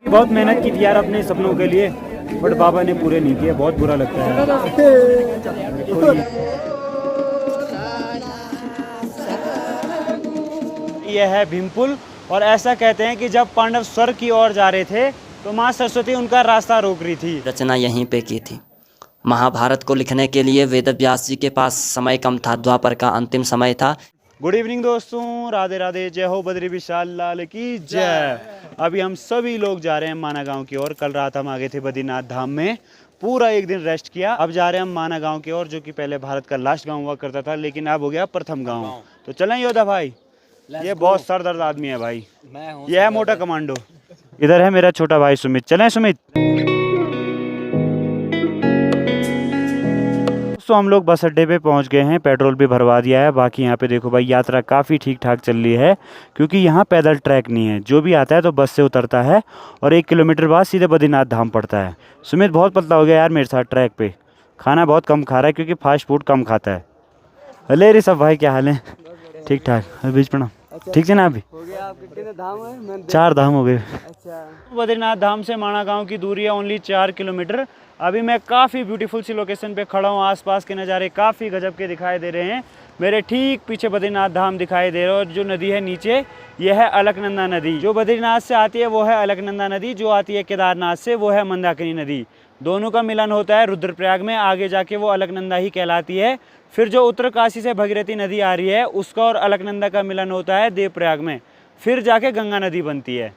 बहुत मेहनत की थी यार अपने सपनों के लिए, बट बाबा ने पूरे नहीं किए, बहुत बुरा लगता है। यह है भीमपुल, और ऐसा कहते हैं कि जब पांडव स्वर्ग की ओर जा रहे थे तो माँ सरस्वती उनका रास्ता रोक रही थी। रचना यहीं पे की थी। महाभारत को लिखने के लिए वेद व्यास जी के पास समय कम था, द्वापर का अंतिम समय था। गुड इवनिंग दोस्तों, राधे राधे, जय हो बद्री विशाल लाल की जय। अभी हम सभी लोग जा रहे हैं माना गांव की ओर। कल रात हम आगे थे बद्रीनाथ धाम में, पूरा एक दिन रेस्ट किया। अब जा रहे हैं हम माना गांव की ओर, जो कि पहले भारत का लास्ट गांव हुआ करता था, लेकिन अब हो गया प्रथम गांव। तो चलें योद्धा भाई, ये बहुत सरदर्द आदमी है भाई, ये है मोटा कमांडो। इधर है मेरा छोटा भाई सुमित, चलें सुमित। तो हम लोग बस अड्डे पे पहुंच गए हैं, पेट्रोल भी भरवा दिया है। बाकी यहाँ पे देखो भाई, यात्रा काफ़ी ठीक ठाक चल रही है, क्योंकि यहाँ पैदल ट्रैक नहीं है। जो भी आता है तो बस से उतरता है और 1 किलोमीटर बाद सीधे बद्रीनाथ धाम पड़ता है। सुमित बहुत पतला हो गया यार मेरे साथ ट्रैक पे, खाना बहुत कम खा रहा है क्योंकि फास्ट फूड कम खाता है। अले रे सब भाई, क्या हाल है? ठीक ठाक, बीच प्रणाम। ठीक है ना? अभी हो गया आपके कितने धाम है? 4 धाम हो गए। अच्छा, बद्रीनाथ धाम से माणा गांव की दूरी है ओनली 4 किलोमीटर। अभी मैं काफ़ी ब्यूटीफुल सी लोकेशन पे खड़ा हूँ, आसपास के नज़ारे काफ़ी गजब के दिखाई दे रहे हैं। मेरे ठीक पीछे बद्रीनाथ धाम दिखाई दे रहा है, और जो नदी है नीचे, यह है अलकनंदा नदी। जो बद्रीनाथ से आती है वो है अलकनंदा नदी, जो आती है केदारनाथ से वो है मंदाकिनी नदी। दोनों का मिलन होता है रुद्रप्रयाग में, आगे जाके वो अलकनंदा ही कहलाती है। फिर जो उत्तरकाशी से भगीरथी नदी आ रही है, उसका और अलकनंदा का मिलन होता है देवप्रयाग में, फिर जाके गंगा नदी बनती है।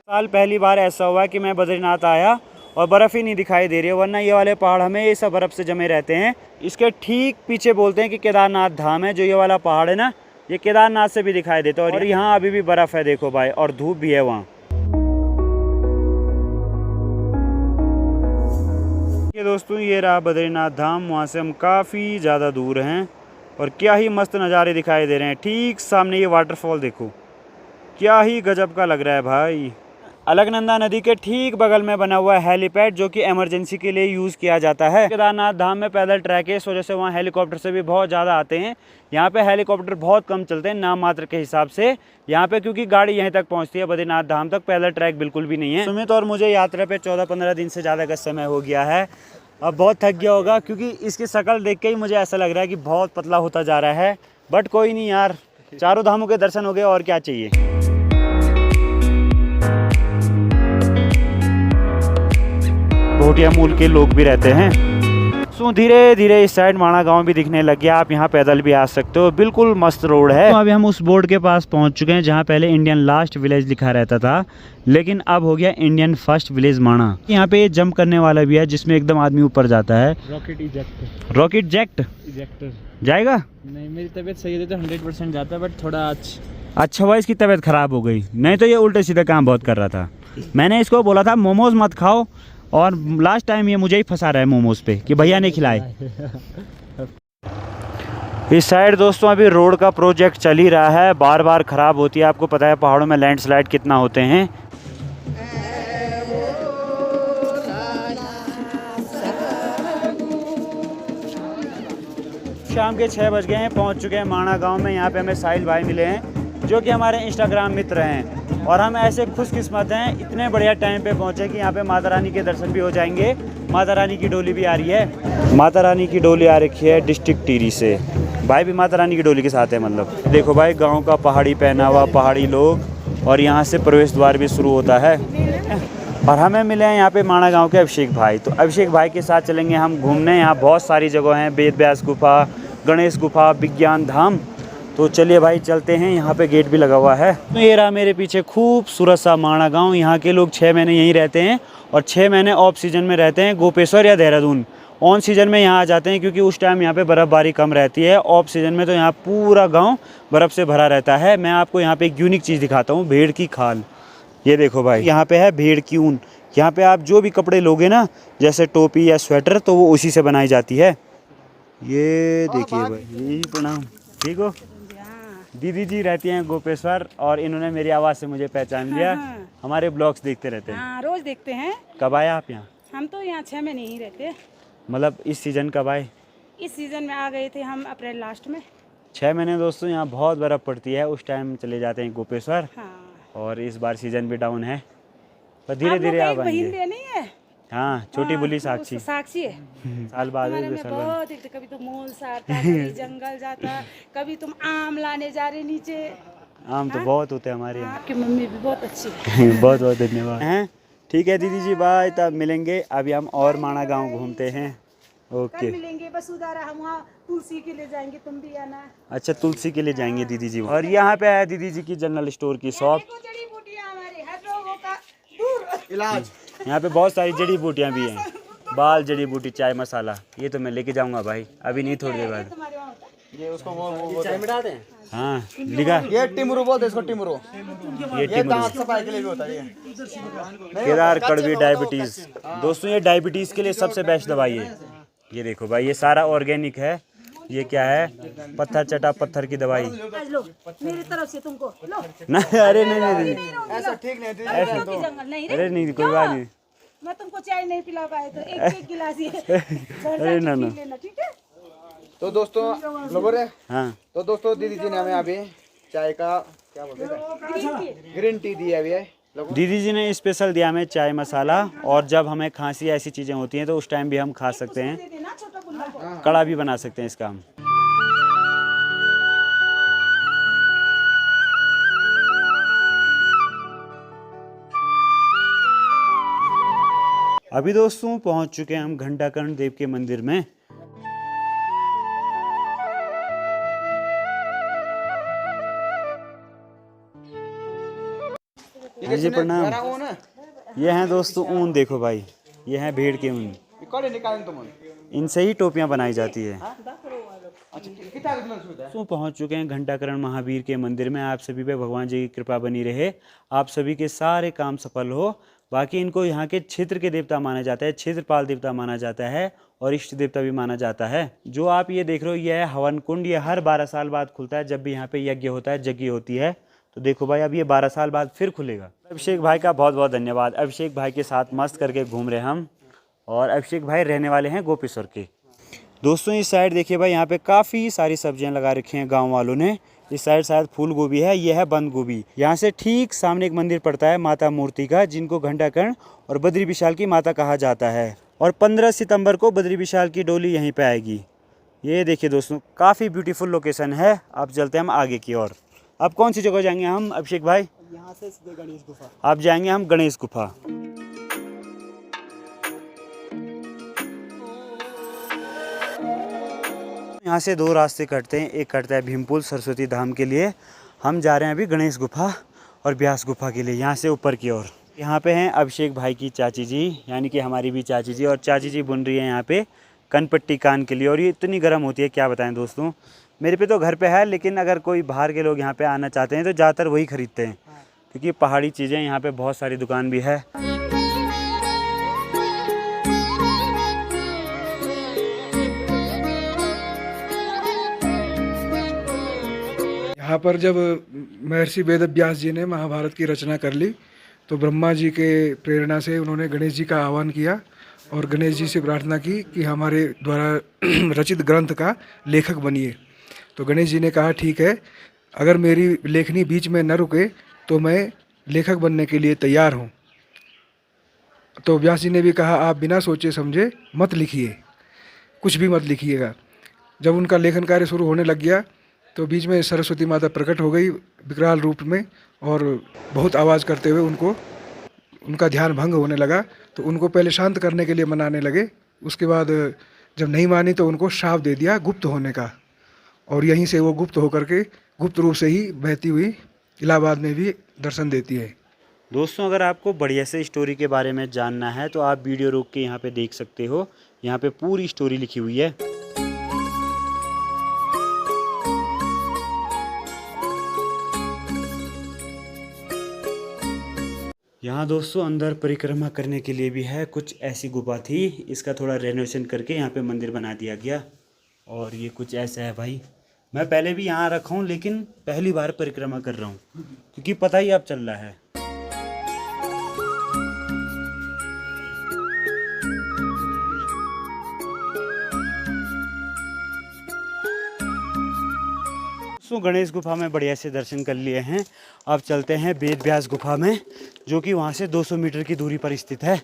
साल पहली बार ऐसा हुआ कि मैं बद्रीनाथ आया और बर्फ़ ही नहीं दिखाई दे रही है, वरना ये वाले पहाड़ हमेशा बर्फ़ से जमे रहते हैं। इसके ठीक पीछे बोलते हैं कि केदारनाथ धाम है। जो ये वाला पहाड़ है ना, ये केदारनाथ से भी दिखाई देता है, और यहाँ अभी भी बर्फ़ है देखो भाई, और धूप भी है वहाँ। ये दोस्तों, ये रहा बद्रीनाथ धाम, वहाँ से हम काफ़ी ज़्यादा दूर हैं, और क्या ही मस्त नज़ारे दिखाई दे रहे हैं। ठीक सामने ये वाटरफॉल देखो, क्या ही गजब का लग रहा है भाई। अलकनंदा नदी के ठीक बगल में बना हुआ है हेलीपैड, जो कि इमरजेंसी के लिए यूज़ किया जाता है। केदारनाथ धाम में पैदल ट्रैक है, इस वजह से वहाँ हेलीकॉप्टर से भी बहुत ज़्यादा आते हैं। यहाँ पे हेलीकॉप्टर बहुत कम चलते हैं, नाम मात्र के हिसाब से यहाँ पे, क्योंकि गाड़ी यहीं तक पहुँचती है बद्रीनाथ धाम तक, पैदल ट्रैक बिल्कुल भी नहीं है। सुमित और मुझे यात्रा पे 14-15 दिन से ज़्यादा का समय हो गया है। अब बहुत थक गया होगा, क्योंकि इसकी शक्ल देख के ही मुझे ऐसा लग रहा है कि बहुत पतला होता जा रहा है। बट कोई नहीं यार, चारों धामों के दर्शन हो गए, और क्या चाहिए। भोटिया मूल के लोग भी रहते हैं। सो धीरे धीरे इस साइड माणा गांव भी दिखने लग गया, आप यहाँ पैदल भी आ सकते हो, बिल्कुल मस्त रोड है। तो अभी हम उस बोर्ड के पास पहुँच चुके हैं, जहाँ पहले इंडियन लास्ट विलेज लिखा रहता था, लेकिन अब हो गया इंडियन फर्स्ट विलेज माणा। यहाँ पे जंप करने वाला भी है, जिसमें एकदम आदमी ऊपर जाता है। Rocket ejector. रॉकेट जेक्ट इजेक्टर जाएगा? नहीं, मेरी तबीयत सही है तो 100% जाता है, बट थोड़ा अच्छा हुआ इसकी तबीयत खराब हो गई, नहीं तो ये उल्टे सीधे काम बहुत कर रहा था। मैंने इसको बोला था मोमोज मत खाओ, और लास्ट टाइम ये मुझे ही फंसा रहा है मोमोज पे कि भैया ने खिलाए। इस साइड दोस्तों अभी रोड का प्रोजेक्ट चल ही रहा है, बार बार ख़राब होती है। आपको पता है पहाड़ों में लैंडस्लाइड कितना होते हैं। शाम के 6 बज गए हैं, पहुंच चुके हैं माणा गांव में। यहाँ पे हमें साहिल भाई मिले हैं, जो कि हमारे इंस्टाग्राम मित्र हैं, और हम ऐसे खुशकिस्मत हैं, इतने बढ़िया टाइम पे पहुँचे कि यहाँ पे माता रानी के दर्शन भी हो जाएंगे। माता रानी की डोली भी आ रही है, माता रानी की डोली आ रखी है डिस्ट्रिक्ट टिहरी से। भाई भी माता रानी की डोली के साथ है, मतलब देखो भाई, गाँव का पहाड़ी पहनावा, पहाड़ी लोग, और यहाँ से प्रवेश द्वार भी शुरू होता है। और हमें मिले हैं यहाँ पे माणा गांव के अभिषेक भाई, तो अभिषेक भाई के साथ चलेंगे हम घूमने। यहाँ बहुत सारी जगह हैं, वेद व्यास गुफा, गणेश गुफा, विज्ञान धाम। तो चलिए भाई चलते हैं, यहाँ पे गेट भी लगा हुआ है। तो ये रहा मेरे पीछे खूबसूरत सा माणा गांव। यहाँ के लोग 6 महीने यहीं रहते हैं, और 6 महीने ऑफ सीजन में रहते हैं गोपेश्वर या देहरादून। ऑन सीजन में यहाँ आ जाते हैं, क्योंकि उस टाइम यहाँ पे बर्फ़बारी कम रहती है। ऑफ सीजन में तो यहाँ पूरा गाँव बर्फ़ से भरा रहता है। मैं आपको यहाँ पे एक यूनिक चीज़ दिखाता हूँ, भेड़ की खाल। ये देखो भाई, यहाँ पे है भेड़ की ऊन। यहाँ पे आप जो भी कपड़े लोगे ना, जैसे टोपी या स्वेटर, तो वो उसी से बनाई जाती है। ये देखिए भाई, यही प्रणाम, ठीक हो? दीदी जी रहती हैं गोपेश्वर, और इन्होंने मेरी आवाज़ से मुझे पहचान लिया। हमारे ब्लॉग्स देखते रहते हैं। हाँ, रोज देखते हैं। कब आए आप यहाँ? हम तो यहाँ 6 महीने ही रहते। मतलब इस सीज़न कब आए? इस सीज़न में आ गए थे हम अप्रैल लास्ट में। 6 महीने दोस्तों यहाँ बहुत बर्फ़ पड़ती है, उस टाइम चले जाते हैं गोपेश्वर। हाँ। और इस बार सीज़न भी डाउन है, पर धीरे आप लोग धीरे का आप एक बहन आएंगे। नहीं है? हाँ, छोटी हाँ, बुली उसको साक्षी। साक्षी है। साल बाद हमारे है, में 2 साल बाद। बहुत देखते, कभी तो मोल सारता, कभी जंगल जाता, कभी तुम आम लाने जा रहे नीचे। आम तो बहुत होते हैं हमारे यहाँ। आपकी मम्मी भी बहुत अच्छी है। बहुत बहुत धन्यवाद हैं। ठीक है दीदी जी, बाय, तब मिलेंगे। अभी हम और माणा गांव घूमते हैं। कल ओके। मिलेंगे वसुधारा, हम वहाँ तुलसी के लिए जाएंगे, तुम भी आना। अच्छा, तुलसी के लिए जाएंगे दीदी जी। और यहाँ पे है दीदी जी की जनरल स्टोर की शॉप। देखो जड़ी बूटियाँ हमारे हर रोगों का दूर इलाज। यहाँ पे बहुत सारी जड़ी बूटियाँ भी हैं, बाल जड़ी बूटी, चाय मसाला। ये तो मैं लेके जाऊँगा भाई, अभी नहीं, थोड़ी देर बाद। तुम्हारे वहाँ होता है। ये उसको वो चाय में डालते हैं। हाँ, लिखा ये टिमरू बोलते हैं इसको, टिमरू। ये ये टिमरू। दांत सफाई के लिए भी होता है ये। केदार कड़वी डायबिटीज़। दोस्तों ये डायबिटीज़ के लिए सबसे बेस्ट दवाई है। ये देखो भाई, ये सारा ऑर्गेनिक है। ये क्या है? पत्थर चटा पत्थर की दवाई। आज लो, मेरी तरफ से तुमको लो। ना, अरे नहीं नहीं नहीं, ऐसा ठीक नहीं है। ऐसा तो जंगल नहीं रे। अरे नहीं, कोई बात नहीं। मैं तुमको चाय नहीं पिला पाए तो एक गिलास ही अरे ना ना। लेना, ठीक है? तो दोस्तों लोगों रे, हाँ, तो दोस्तों दीदी जी ने हमें अभी चाय का क्या बोलते हैं, ग्रीन टी दी है अभी है लोगों। दीदी जी ने स्पेशल दिया हमें चाय मसाला। और जब हमें खांसी ऐसी चीज़ें होती हैं तो उस टाइम भी हम खा सकते हैं। दे देना छोटा बुल्ला को। कड़ा भी बना सकते हैं इसका हम। अभी दोस्तों पहुंच चुके हैं हम घंटाकर्ण देव के मंदिर में। जी प्रणाम। ये हैं दोस्तों ऊन, देखो भाई, ये हैं भेड़ के ऊन। इनसे ही टोपियां बनाई जाती है। तो पहुंच चुके हैं घंटाकर्ण महावीर के मंदिर में। आप सभी पे भगवान जी की कृपा बनी रहे, आप सभी के सारे काम सफल हो। बाकी इनको यहाँ के क्षेत्र के देवता माना जाता है, क्षेत्रपाल देवता माना जाता है और इष्ट देवता भी माना जाता है। जो आप ये देख रहे हो, ये है हवन कुंड। ये हर 12 साल बाद खुलता है, जब भी यहाँ पे यज्ञ होता है, यज्ञ होती है। तो देखो भाई, अब ये 12 साल बाद फिर खुलेगा। अभिषेक भाई का बहुत बहुत धन्यवाद। अभिषेक भाई के साथ मस्त करके घूम रहे हम। और अभिषेक भाई रहने वाले हैं गोपेश्वर के। दोस्तों इस साइड देखिए भाई, यहाँ पे काफ़ी सारी सब्जियां लगा रखी हैं गांव वालों ने। इस साइड शायद फूल गोभी है, ये है बंद गोभी। यहाँ से ठीक सामने एक मंदिर पड़ता है माता मूर्ति का, जिनको घंटाकर्ण और बद्री विशाल की माता कहा जाता है। और 15 सितंबर को बद्री विशाल की डोली यहीं पे आएगी। ये देखिए दोस्तों, काफ़ी ब्यूटीफुल लोकेशन है। अब चलते हैं हम आगे की ओर। अब कौन सी जगह जाएंगे हम अभिषेक भाई? यहाँ से सीधे गणेश गुफा। आप जाएंगे हम गणेश गुफा। यहाँ से 2 रास्ते कटते हैं। एक कटता है भीमपुल सरस्वती धाम के लिए, हम जा रहे हैं अभी गणेश गुफा और ब्यास गुफा के लिए, यहाँ से ऊपर की ओर। यहाँ पे हैं अभिषेक भाई की चाची जी, यानी कि हमारी भी चाची जी। और चाची जी बुन रही है यहाँ पे कनपट्टी कान के लिए। और ये इतनी गर्म होती है, क्या बताएं दोस्तों। मेरे पे तो घर पे है, लेकिन अगर कोई बाहर के लोग यहाँ पे आना चाहते हैं तो ज़्यादातर वही खरीदते हैं, क्योंकि पहाड़ी चीज़ें यहाँ पे बहुत सारी दुकान भी है। यहाँ पर जब महर्षि वेद व्यास जी ने महाभारत की रचना कर ली, तो ब्रह्मा जी के प्रेरणा से उन्होंने गणेश जी का आह्वान किया और गणेश जी से प्रार्थना की कि हमारे द्वारा रचित ग्रंथ का लेखक बनिए। तो गणेश जी ने कहा ठीक है, अगर मेरी लेखनी बीच में न रुके तो मैं लेखक बनने के लिए तैयार हूँ। तो व्यास जी ने भी कहा आप बिना सोचे समझे मत लिखिए, कुछ भी मत लिखिएगा। जब उनका लेखन कार्य शुरू होने लग गया तो बीच में सरस्वती माता प्रकट हो गई विकराल रूप में और बहुत आवाज़ करते हुए उनका ध्यान भंग होने लगा। तो उनको पहले शांत करने के लिए मनाने लगे। उसके बाद जब नहीं मानी तो उनको श्राप दे दिया गुप्त होने का, और यहीं से वो गुप्त होकर के गुप्त रूप से ही बहती हुई इलाहाबाद में भी दर्शन देती है। दोस्तों अगर आपको बढ़िया से स्टोरी के बारे में जानना है तो आप वीडियो रोक के यहाँ पे देख सकते हो। यहाँ पे पूरी स्टोरी लिखी हुई है। यहाँ दोस्तों अंदर परिक्रमा करने के लिए भी है। कुछ ऐसी गुफा थी, इसका थोड़ा रेनोवेशन करके यहाँ पे मंदिर बना दिया गया। और ये कुछ ऐसा है भाई। मैं पहले भी यहाँ रखा हूँ, लेकिन पहली बार परिक्रमा कर रहा हूँ, क्योंकि पता ही अब चल रहा है। सो गणेश गुफा में बढ़िया से दर्शन कर लिए हैं। अब चलते हैं वेद व्यास गुफा में, जो कि वहाँ से 200 मीटर की दूरी पर स्थित है।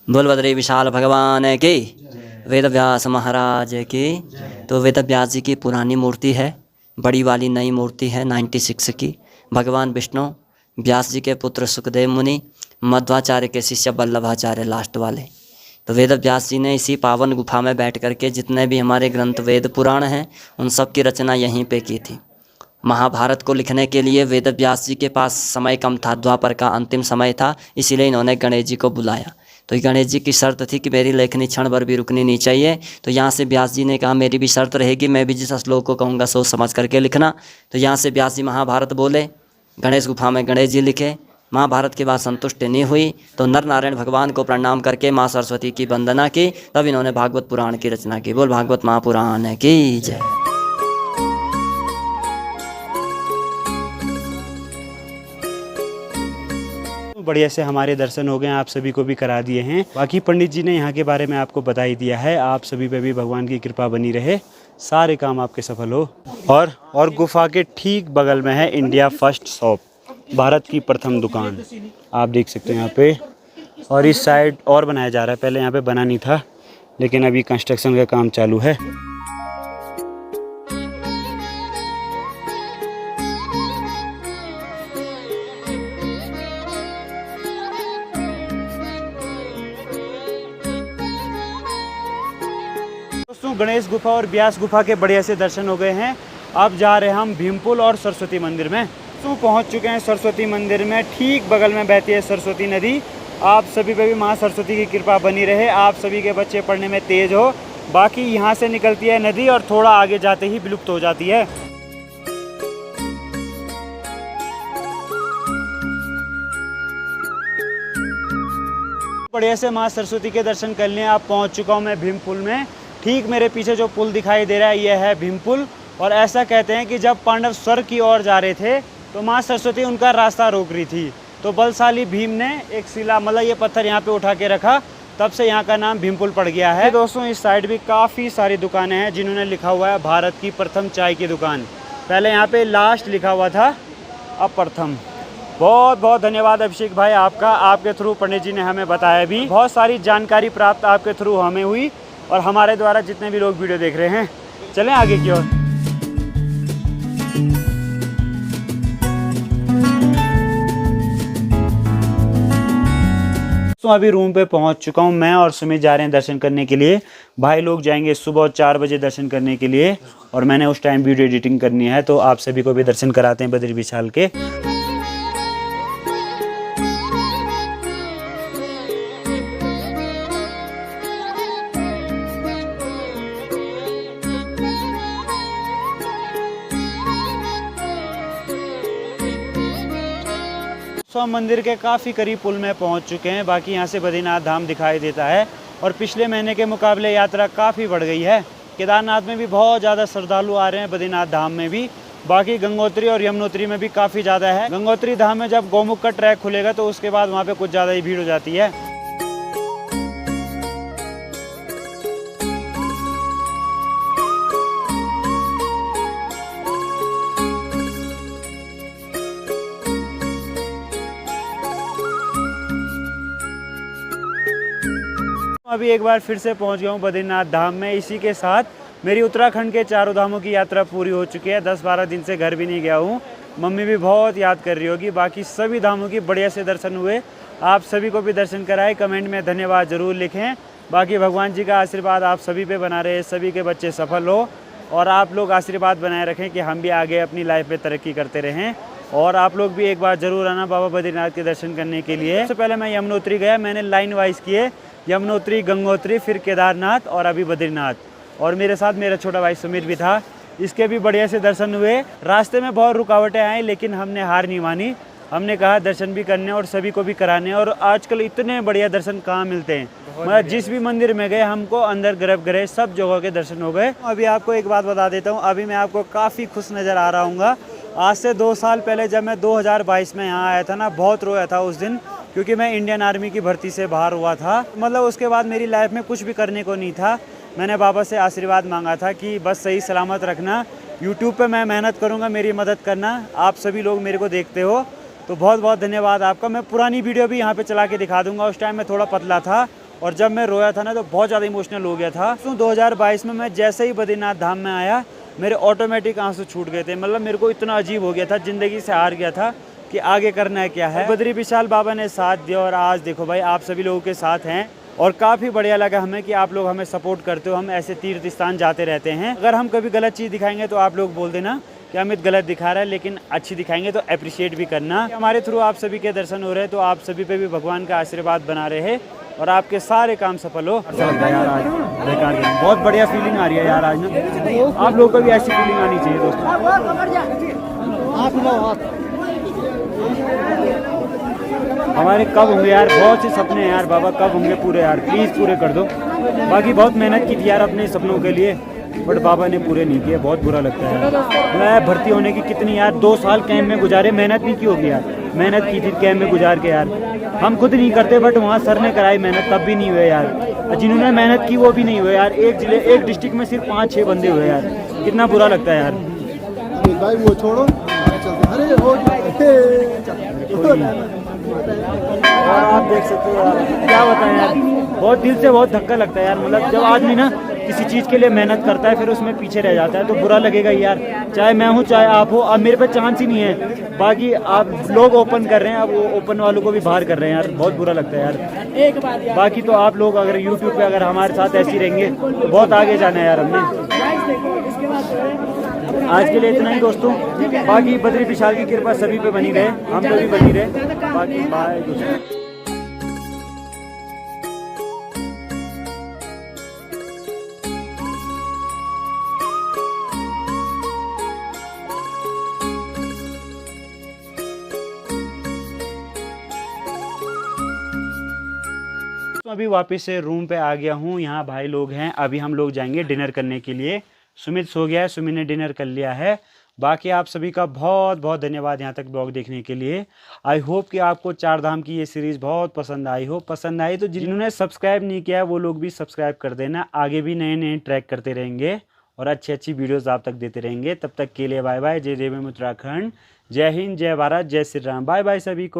बोल बद्री विशाल भगवान की, वेद व्यास महाराज की। तो वेद व्यास जी की पुरानी मूर्ति है, बड़ी वाली नई मूर्ति है 96 की। भगवान विष्णु, व्यास जी के पुत्र सुखदेव मुनि, मध्वाचार्य के शिष्य वल्लभाचार्य लास्ट वाले। तो वेद व्यास जी ने इसी पावन गुफा में बैठ करके जितने भी हमारे ग्रंथ वेद पुराण हैं उन सब की रचना यहीं पे की थी। महाभारत को लिखने के लिए वेद व्यास जी के पास समय कम था, द्वापर का अंतिम समय था, इसीलिए इन्होंने गणेश जी को बुलाया। तो गणेश जी की शर्त थी कि मेरी लेखनी क्षण भर भी रुकनी नहीं चाहिए। तो यहाँ से व्यास जी ने कहा मेरी भी शर्त रहेगी, मैं भी जिस श्लोक को कहूँगा सोच समझ करके लिखना। तो यहाँ से व्यास जी महाभारत बोले, गणेश गुफा में गणेश जी लिखे। महाभारत के बाद संतुष्ट नहीं हुई तो नर नारायण भगवान को प्रणाम करके माँ सरस्वती की वंदना की, तब इन्होंने भागवत पुराण की रचना की। बोल भागवत महापुराण की जय। बढ़िया से हमारे दर्शन हो गए, आप सभी को भी करा दिए हैं। बाकी पंडित जी ने यहाँ के बारे में आपको बता ही दिया है। आप सभी पे भी भगवान की कृपा बनी रहे, सारे काम आपके सफल हो। और गुफा के ठीक बगल में है इंडिया फर्स्ट शॉप, भारत की प्रथम दुकान, आप देख सकते हैं यहाँ पे। और इस साइड और बनाया जा रहा है, पहले यहाँ पे बना नहीं था, लेकिन अभी कंस्ट्रक्शन का काम चालू है। गणेश गुफा और व्यास गुफा के बढ़िया से दर्शन हो गए हैं। अब जा रहे हैं हम भीमपुल और सरस्वती मंदिर में। तो पहुंच चुके हैं सरस्वती मंदिर में, ठीक बगल में बहती है सरस्वती नदी। आप सभी पे भी माँ सरस्वती की कृपा बनी रहे, आप सभी के बच्चे पढ़ने में तेज हो। बाकी यहाँ से निकलती है नदी और थोड़ा आगे जाते ही विलुप्त हो जाती है। बढ़िया से माँ सरस्वती के दर्शन कर लिए। आप पहुँच चुका हूँ मैं भीमपुल में। ठीक मेरे पीछे जो पुल दिखाई दे रहा है यह है भीमपुल। और ऐसा कहते हैं कि जब पांडव स्वर्ग की ओर जा रहे थे तो माँ सरस्वती उनका रास्ता रोक रही थी, तो बलशाली भीम ने एक शिला मतलब ये पत्थर यहाँ पे उठा के रखा, तब से यहाँ का नाम भीमपुल पड़ गया है। दोस्तों इस साइड भी काफ़ी सारी दुकानें हैं जिन्होंने लिखा हुआ है भारत की प्रथम चाय की दुकान। पहले यहाँ पे लास्ट लिखा हुआ था, अब प्रथम। बहुत बहुत धन्यवाद अभिषेक भाई आपका, आपके थ्रू पंडित जी ने हमें बताया भी। बहुत सारी जानकारी प्राप्त आपके थ्रू हमें हुई और हमारे द्वारा जितने भी लोग वीडियो देख रहे हैं। चलें आगे की ओर। तो अभी रूम पे पहुंच चुका हूं मैं और सुमित जा रहे हैं दर्शन करने के लिए। भाई लोग जाएंगे सुबह 4 बजे दर्शन करने के लिए और मैंने उस टाइम वीडियो एडिटिंग करनी है, तो आप सभी को भी दर्शन कराते हैं बद्री विशाल के। मंदिर के काफ़ी करीब पुल में पहुंच चुके हैं। बाकी यहां से बद्रीनाथ धाम दिखाई देता है और पिछले महीने के मुकाबले यात्रा काफ़ी बढ़ गई है। केदारनाथ में भी बहुत ज़्यादा श्रद्धालु आ रहे हैं, बद्रीनाथ धाम में भी। बाकी गंगोत्री और यमुनोत्री में भी काफ़ी ज़्यादा है। गंगोत्री धाम में जब गौमुख का ट्रैक खुलेगा तो उसके बाद वहाँ पे कुछ ज़्यादा ही भीड़ हो जाती है। अभी एक बार फिर से पहुंच गया हूँ बद्रीनाथ धाम में। इसी के साथ मेरी उत्तराखंड के चारों धामों की यात्रा पूरी हो चुकी है। 10-12 दिन से घर भी नहीं गया हूँ। मम्मी भी बहुत याद कर रही होगी। बाकी सभी धामों की बढ़िया से दर्शन हुए। आप सभी को भी दर्शन कराए। कमेंट में धन्यवाद ज़रूर लिखें। बाकी भगवान जी का आशीर्वाद आप सभी पे बना रहे, सभी के बच्चे सफल हो और आप लोग आशीर्वाद बनाए रखें कि हम भी आगे अपनी लाइफ में तरक्की करते रहें। और आप लोग भी एक बार ज़रूर आना बाबा बद्रीनाथ के दर्शन करने के लिए। सबसे पहले मैं यमुनोत्री गया, मैंने लाइन वाइज किए, यमुनोत्री, गंगोत्री, फिर केदारनाथ और अभी बद्रीनाथ। और मेरे साथ मेरा छोटा भाई सुमित भी था, इसके भी बढ़िया से दर्शन हुए। रास्ते में बहुत रुकावटें आई लेकिन हमने हार नहीं मानी हमने कहा दर्शन भी करने और सभी को भी कराने। और आजकल इतने बढ़िया दर्शन कहाँ मिलते हैं, मतलब जिस भी मंदिर में गए हमको अंदर गर्भगृह सब जगह के दर्शन हो गए। अभी आपको एक बात बता देता हूँ, अभी मैं आपको काफ़ी खुश नज़र आ रहा हूँ। आज से 2 साल पहले जब मैं 2022 में यहाँ आया था ना, बहुत रोया था उस दिन, क्योंकि मैं इंडियन आर्मी की भर्ती से बाहर हुआ था। मतलब उसके बाद मेरी लाइफ में कुछ भी करने को नहीं था। मैंने बाबा से आशीर्वाद मांगा था कि बस सही सलामत रखना, यूट्यूब पे मैं मेहनत करूँगा, मेरी मदद करना। आप सभी लोग मेरे को देखते हो तो बहुत बहुत धन्यवाद आपका। मैं पुरानी वीडियो भी यहाँ पे चला के दिखा दूँगा। उस टाइम मैं थोड़ा पतला था और जब मैं रोया था ना तो बहुत ज़्यादा इमोशनल हो गया था। तो 2022 में मैं जैसे ही बद्रीनाथ धाम में आया, मेरे ऑटोमेटिक आंसू छूट गए थे। मतलब मेरे को इतना अजीब हो गया था, ज़िंदगी से हार गया था कि आगे करना है क्या है। बद्री विशाल बाबा ने साथ दिया और आज देखो भाई आप सभी लोगों के साथ हैं और काफ़ी बढ़िया लगा हमें कि आप लोग हमें सपोर्ट करते हो। हम ऐसे तीर्थ स्थान जाते रहते हैं। अगर हम कभी गलत चीज़ दिखाएंगे तो आप लोग बोल देना कि अमित गलत दिखा रहा है, लेकिन अच्छी दिखाएंगे तो अप्रिशिएट भी करना। हमारे थ्रू आप सभी के दर्शन हो रहे हैं तो आप सभी पे भी भगवान का आशीर्वाद बना रहे और आपके सारे काम सफल हो। अच्छा लगता है यार, आज बेकार दिन, बहुत बढ़िया फीलिंग आ रही है यार आज ना। आप लोगों को भी ऐसी फीलिंग आनी चाहिए दोस्तों। हमारे कब होंगे यार, बहुत से सपने हैं यार बाबा, कब होंगे पूरे यार, प्लीज़ पूरे कर दो। बाकी बहुत मेहनत की थी यार अपने सपनों के लिए, बट बाबा ने पूरे नहीं किए। बहुत बुरा लगता है। मैं भर्ती होने की कितनी यार 2 साल कैंप में गुजारे, मेहनत नहीं की होगी यार, मेहनत की थी कैंप में गुजार के यार। हम खुद नहीं करते बट वहाँ सर ने कराई मेहनत, तब भी नहीं हुए यार। जिन्होंने मेहनत की वो भी नहीं हुए यार। एक डिस्ट्रिक्ट में सिर्फ 5-6 बंदे हुए यार, कितना बुरा लगता है यार। भाई वो छोड़ो, अरे हो और आप देख सकते हो यार, क्या बताएं यार, बहुत दिल से बहुत धक्का लगता है यार। मतलब जब आदमी ना किसी चीज़ के लिए मेहनत करता है फिर उसमें पीछे रह जाता है तो बुरा लगेगा यार। चाहे मैं हूँ चाहे आप हो, अब मेरे पे चांस ही नहीं है। बाकी आप लोग ओपन कर रहे हैं, अब वो ओपन वालों को भी बाहर कर रहे हैं यार, बहुत बुरा लगता है यार। बाकी तो आप लोग अगर यूट्यूब पे अगर हमारे साथ ऐसे ही रहेंगे तो बहुत आगे जाना है यार हमने। आज के लिए इतना ही दोस्तों, बाकी बद्री विशाल की कृपा सभी पे बनी रहे, हम पे भी बनी रहे। बाकी बाय दोस्तों। अभी वापस से रूम पे आ गया हूँ। यहाँ भाई लोग हैं, अभी हम लोग जाएंगे डिनर करने के लिए। सुमित सो गया है, सुमित ने डिनर कर लिया है। बाकी आप सभी का बहुत बहुत धन्यवाद यहाँ तक ब्लॉग देखने के लिए। आई होप कि आपको 4 धाम की ये सीरीज़ बहुत पसंद आई हो। पसंद आई तो जिन्होंने सब्सक्राइब नहीं किया वो लोग भी सब्सक्राइब कर देना। आगे भी नए नए ट्रैक करते रहेंगे और अच्छी अच्छी वीडियोज़ आप तक देते रहेंगे। तब तक के लिए बाय बाय। जय देव उत्तराखंड, जय हिंद, जय भारत, जय श्री राम। बाय बाय सभी को।